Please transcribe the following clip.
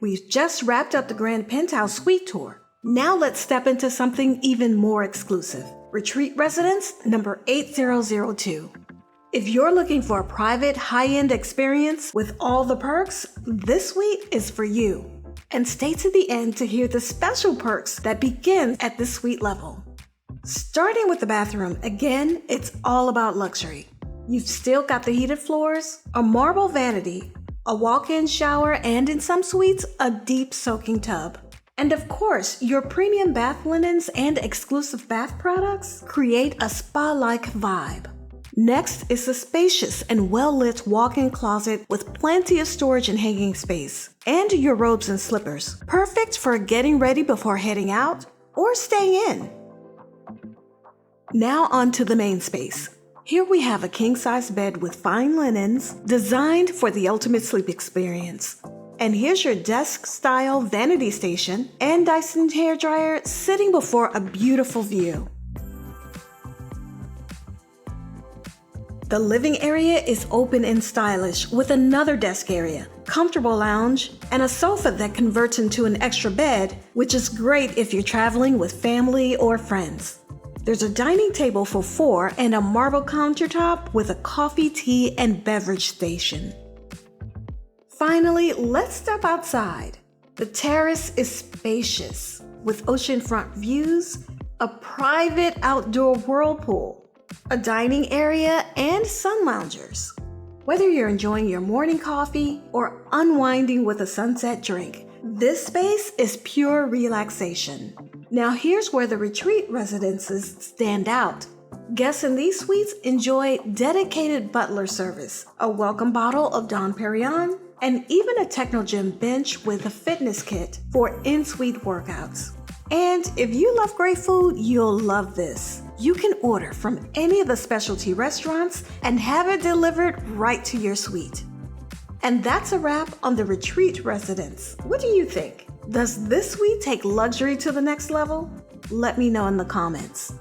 We've just wrapped up the Grand Penthouse Suite Tour. Now let's step into something even more exclusive. Retreat Residence number 8002. If you're looking for a private, high-end experience with all the perks, this suite is for you. And stay to the end to hear the special perks that begin at this suite level. Starting with the bathroom, again, it's all about luxury. You've still got the heated floors, a marble vanity, a walk-in shower, and in some suites, a deep soaking tub. And of course, your premium bath linens and exclusive bath products create a spa-like vibe. Next is the spacious and well-lit walk-in closet with plenty of storage and hanging space, and your robes and slippers, perfect for getting ready before heading out or staying in. Now on to the main space. Here we have a king-size bed with fine linens designed for the ultimate sleep experience. And here's your desk-style vanity station and Dyson hairdryer sitting before a beautiful view. The living area is open and stylish with another desk area, comfortable lounge, and a sofa that converts into an extra bed, which is great if you're traveling with family or friends. There's a dining table for 4 and a marble countertop with a coffee, tea, and beverage station. Finally, let's step outside. The terrace is spacious with oceanfront views, a private outdoor whirlpool, a dining area, and sun loungers. Whether you're enjoying your morning coffee or unwinding with a sunset drink, this space is pure relaxation. Now here's where the retreat residences stand out. Guests in these suites enjoy dedicated butler service, a welcome bottle of Dom Perignon, and even a Technogym bench with a fitness kit for in-suite workouts. And if you love great food, you'll love this. You can order from any of the specialty restaurants and have it delivered right to your suite. And that's a wrap on the retreat residence. What do you think? Does this suite take luxury to the next level? Let me know in the comments.